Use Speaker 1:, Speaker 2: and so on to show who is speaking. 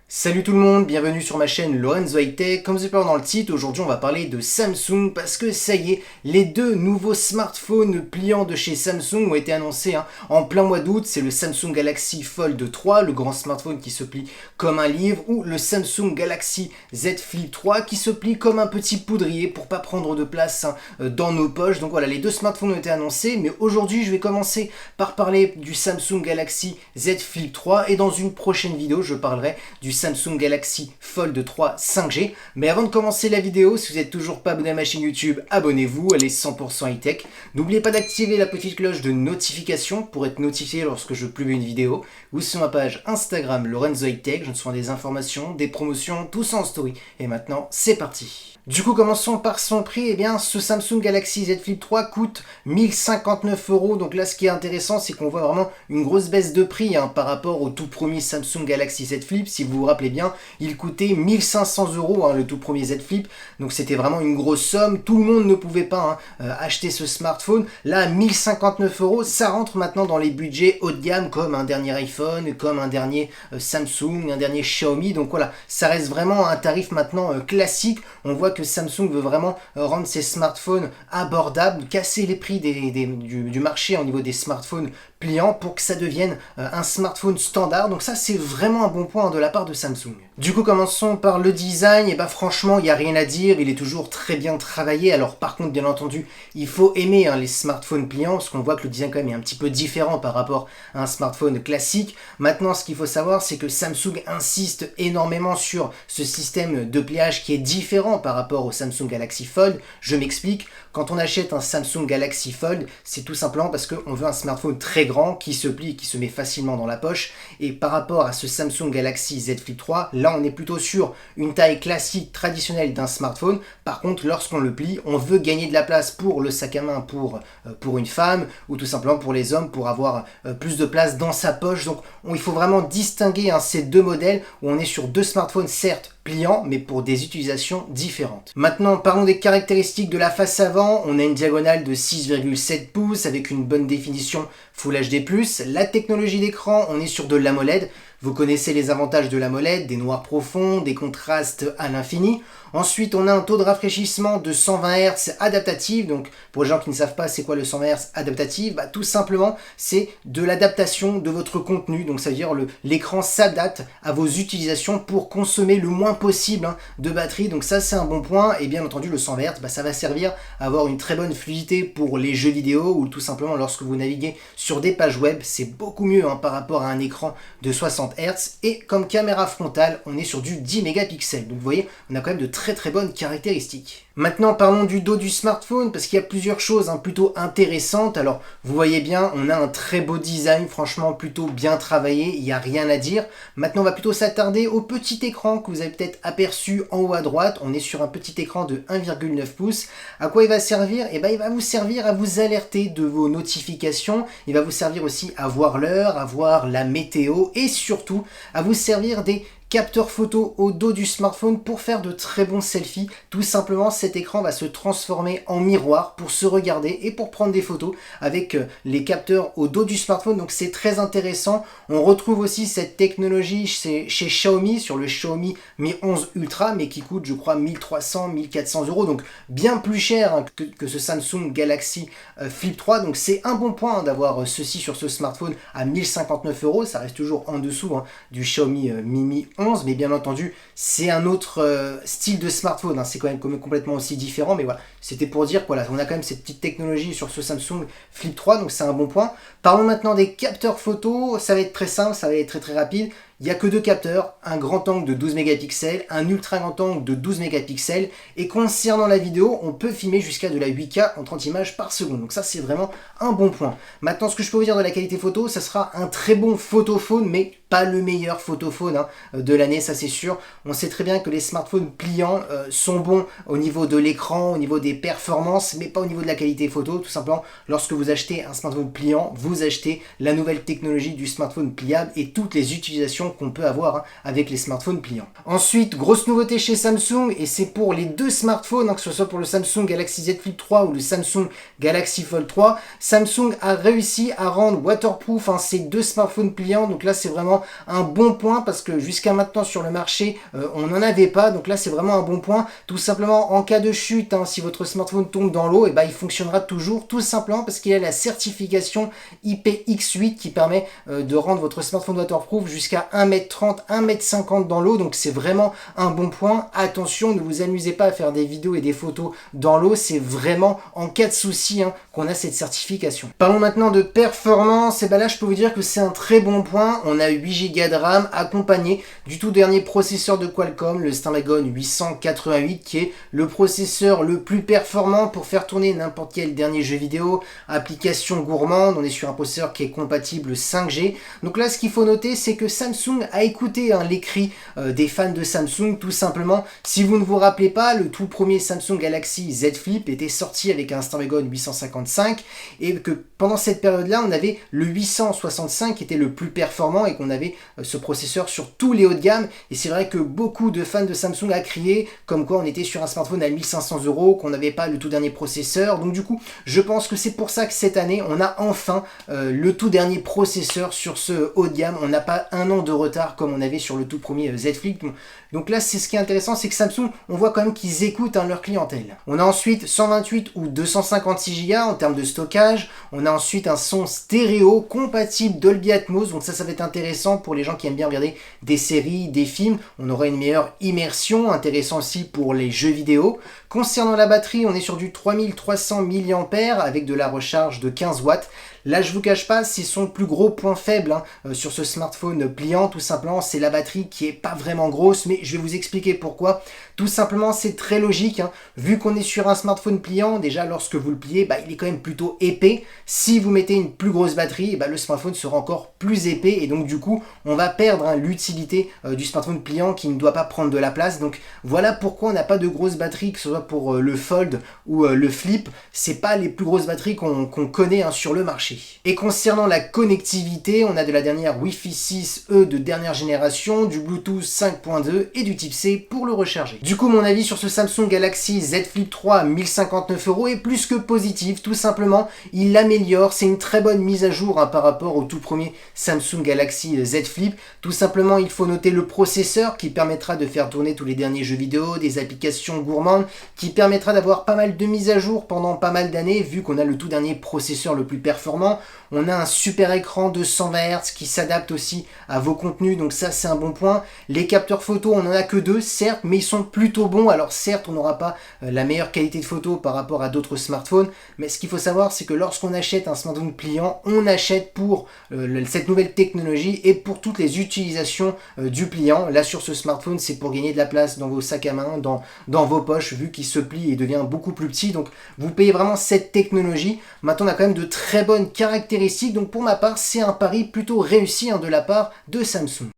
Speaker 1: Salut tout le monde, bienvenue sur ma chaîne Lorenzo High Tech. Comme vous avez pu voir dans le titre, aujourd'hui on va parler de Samsung parce que ça y est, les deux nouveaux smartphones pliants de chez Samsung ont été annoncés en plein mois d'août. C'est le Samsung Galaxy Fold 3, le grand smartphone qui se plie comme un livre, ou le Samsung Galaxy Z Flip 3 qui se plie comme un petit poudrier pour pas prendre de place dans nos poches. Donc voilà, les deux smartphones ont été annoncés, mais aujourd'hui je vais commencer par parler du Samsung Galaxy Z Flip 3 et dans une prochaine vidéo je parlerai du Samsung Galaxy Fold 3 5G. Mais avant de commencer la vidéo, si vous n'êtes toujours pas abonné à ma chaîne YouTube, abonnez-vous, elle est 100% high-tech. N'oubliez pas d'activer la petite cloche de notification pour être notifié lorsque je publie une vidéo, ou sur ma page Instagram Lorenzo High Tech, je reçois des informations, des promotions, tout ça en story. Et maintenant, c'est parti. Du coup, commençons par son prix. Eh bien, ce Samsung Galaxy Z Flip 3 coûte 1059 €. Donc là, ce qui est intéressant, c'est qu'on voit vraiment une grosse baisse de prix par rapport au tout premier Samsung Galaxy Z Flip. Si vous vous rappelez bien, il coûtait 1500 €, le tout premier Z Flip. Donc c'était vraiment une grosse somme. Tout le monde ne pouvait pas acheter ce smartphone. Là, 1059 €, ça rentre maintenant dans les budgets haut de gamme, comme un dernier iPhone, comme un dernier Samsung, un dernier Xiaomi. Donc voilà, ça reste vraiment un tarif maintenant classique. On voit que Samsung veut vraiment rendre ses smartphones abordables, casser les prix du marché au niveau des smartphones pliants pour que ça devienne un smartphone standard. Donc ça, c'est vraiment un bon point de la part de Samsung. Du coup, commençons par le design. Et bah franchement, il n'y a rien à dire, il est toujours très bien travaillé. Alors par contre, bien entendu, il faut aimer les smartphones pliants, parce qu'on voit que le design quand même est un petit peu différent par rapport à un smartphone classique. Maintenant, ce qu'il faut savoir, c'est que Samsung insiste énormément sur ce système de pliage qui est différent par rapport au Samsung Galaxy Fold. Je m'explique, quand on achète un Samsung Galaxy Fold, c'est tout simplement parce qu'on veut un smartphone très grand, qui se plie, qui se met facilement dans la poche. Et par rapport à ce Samsung Galaxy Z Flip 3, là on est plutôt sur une taille classique, traditionnelle d'un smartphone. Par contre, lorsqu'on le plie, on veut gagner de la place pour le sac à main pour une femme, ou tout simplement pour les hommes, pour avoir plus de place dans sa poche. Donc il faut vraiment distinguer ces deux modèles, où on est sur deux smartphones certes pliants, mais pour des utilisations différentes. Maintenant, parlons des caractéristiques de la face avant. On a une diagonale de 6,7 pouces avec une bonne définition Full HD+. La technologie d'écran, on est sur de l'AMOLED. Vous connaissez les avantages de l'AMOLED, des noirs profonds, des contrastes à l'infini. Ensuite, on a un taux de rafraîchissement de 120 Hz adaptatif. Donc, pour les gens qui ne savent pas c'est quoi le 120 Hz adaptatif, tout simplement, c'est de l'adaptation de votre contenu. Donc, ça veut dire l'écran s'adapte à vos utilisations pour consommer le moins possible de batterie. Donc, ça, c'est un bon point. Et bien entendu, le 120 Hz, ça va servir à avoir une très bonne fluidité pour les jeux vidéo, ou tout simplement lorsque vous naviguez sur des pages web. C'est beaucoup mieux par rapport à un écran de 60 Hz. Et comme caméra frontale, on est sur du 10 mégapixels. Donc, vous voyez, on a quand même de très bonnes caractéristiques. Maintenant, parlons du dos du smartphone, parce qu'il y a plusieurs choses plutôt intéressantes. Alors, vous voyez bien, on a un très beau design, franchement plutôt bien travaillé, il n'y a rien à dire. Maintenant, on va plutôt s'attarder au petit écran que vous avez peut-être aperçu en haut à droite. On est sur un petit écran de 1,9 pouces. À quoi il va servir? Il va vous servir à vous alerter de vos notifications. Il va vous servir aussi à voir l'heure, à voir la météo, et surtout à vous servir des capteur photo au dos du smartphone pour faire de très bons selfies. Tout simplement, cet écran va se transformer en miroir pour se regarder et pour prendre des photos avec les capteurs au dos du smartphone. Donc c'est très intéressant. On retrouve aussi cette technologie chez Xiaomi, sur le Xiaomi Mi 11 Ultra, mais qui coûte, je crois, 1300-1400 €. Donc bien plus cher que ce Samsung Galaxy Flip 3. Donc c'est un bon point d'avoir ceci sur ce smartphone à 1059 €. Ça reste toujours en dessous du Xiaomi Mi 11, mais bien entendu c'est un autre style de smartphone, c'est quand même complètement aussi différent, mais voilà, c'était pour dire qu'on a quand même cette petite technologie sur ce Samsung Flip 3, donc c'est un bon point. Parlons maintenant des capteurs photo. Ça va être très simple, ça va être très rapide. Il n'y a que deux capteurs, un grand angle de 12 mégapixels, un ultra grand angle de 12 mégapixels, et concernant la vidéo, on peut filmer jusqu'à de la 8K en 30 images par seconde. Donc ça, c'est vraiment un bon point. Maintenant, ce que je peux vous dire de la qualité photo, ça sera un très bon photophone, mais pas le meilleur photophone de l'année, ça c'est sûr. On sait très bien que les smartphones pliants sont bons au niveau de l'écran, au niveau des performances, mais pas au niveau de la qualité photo. Tout simplement, lorsque vous achetez un smartphone pliant, vous achetez la nouvelle technologie du smartphone pliable, et toutes les utilisations certification qu'on peut avoir avec les smartphones pliants. Ensuite, grosse nouveauté chez Samsung, et c'est pour les deux smartphones, que ce soit pour le Samsung Galaxy Z Flip 3 ou le Samsung Galaxy Fold 3, Samsung a réussi à rendre waterproof ces deux smartphones pliants. Donc là, c'est vraiment un bon point parce que jusqu'à maintenant sur le marché, on n'en avait pas. Donc là, c'est vraiment un bon point. Tout simplement, en cas de chute, si votre smartphone tombe dans l'eau, il fonctionnera toujours, tout simplement parce qu'il a la certification IPX8 qui permet de rendre votre smartphone waterproof jusqu'à 1m30, 1m50 dans l'eau. Donc c'est vraiment un bon point. Attention, ne vous amusez pas à faire des vidéos et des photos dans l'eau. C'est vraiment en cas de souci qu'on a cette certification. Parlons maintenant de performance. Et là, je peux vous dire que c'est un très bon point. On a 8 Go de RAM accompagné du tout dernier processeur de Qualcomm, le Snapdragon 888, qui est le processeur le plus performant pour faire tourner n'importe quel dernier jeu vidéo, application gourmande. On est sur un processeur qui est compatible 5G. Donc là, ce qu'il faut noter, c'est que Samsung a écouté les cris des fans de Samsung, tout simplement. Si vous ne vous rappelez pas, le tout premier Samsung Galaxy Z Flip était sorti avec un Snapdragon 855 et que pendant cette période-là, on avait le 865 qui était le plus performant et qu'on avait ce processeur sur tous les hauts de gamme. Et c'est vrai que beaucoup de fans de Samsung a crié comme quoi on était sur un smartphone à 1500 €, qu'on n'avait pas le tout dernier processeur. Donc du coup, je pense que c'est pour ça que cette année, on a enfin le tout dernier processeur sur ce haut de gamme. On n'a pas un an de retard comme on avait sur le tout premier Z Flip. Donc là, c'est ce qui est intéressant, c'est que Samsung, on voit quand même qu'ils écoutent leur clientèle. On a ensuite 128 ou 256 Go en termes de stockage. On a ensuite un son stéréo compatible Dolby Atmos. Donc ça va être intéressant pour les gens qui aiment bien regarder des séries, des films. On aura une meilleure immersion, intéressant aussi pour les jeux vidéo. Concernant la batterie, on est sur du 3300 mAh avec de la recharge de 15 watts. Là, je vous cache pas, c'est son plus gros point faible sur ce smartphone pliant. Tout simplement, c'est la batterie qui est pas vraiment grosse, mais je vais vous expliquer pourquoi. Tout simplement, c'est très logique. Vu qu'on est sur un smartphone pliant, déjà lorsque vous le pliez, il est quand même plutôt épais. Si vous mettez une plus grosse batterie, le smartphone sera encore plus épais et donc du coup, on va perdre l'utilité du smartphone pliant qui ne doit pas prendre de la place. Donc voilà pourquoi on n'a pas de grosse batterie, que ce soit pour le Fold ou le Flip. C'est pas les plus grosses batteries qu'on connaît sur le marché. Et concernant la connectivité, on a de la dernière Wi-Fi 6E de dernière génération, du Bluetooth 5.2 et du type C pour le recharger. Du coup, mon avis sur ce Samsung Galaxy Z Flip 3 à 1059 € est plus que positif. Tout simplement, il l'améliore. C'est une très bonne mise à jour par rapport au tout premier Samsung Galaxy Z Flip. Tout simplement, il faut noter le processeur qui permettra de faire tourner tous les derniers jeux vidéo, des applications gourmandes, qui permettra d'avoir pas mal de mises à jour pendant pas mal d'années, vu qu'on a le tout dernier processeur le plus performant. On a un super écran de 120 Hz qui s'adapte aussi à vos contenus, donc ça c'est un bon point. Les capteurs photo, on n'en a que 2, certes, mais ils sont plutôt bons. Alors certes, on n'aura pas la meilleure qualité de photo par rapport à d'autres smartphones, mais ce qu'il faut savoir, c'est que lorsqu'on achète un smartphone pliant, on achète pour cette nouvelle technologie et pour toutes les utilisations du pliant. Là sur ce smartphone, c'est pour gagner de la place dans vos sacs à main, dans vos poches, vu qu'il se plie et devient beaucoup plus petit. Donc vous payez vraiment cette technologie. Maintenant, on a quand même de très bonnes caractéristiques, donc pour ma part, c'est un pari plutôt réussi de la part de Samsung.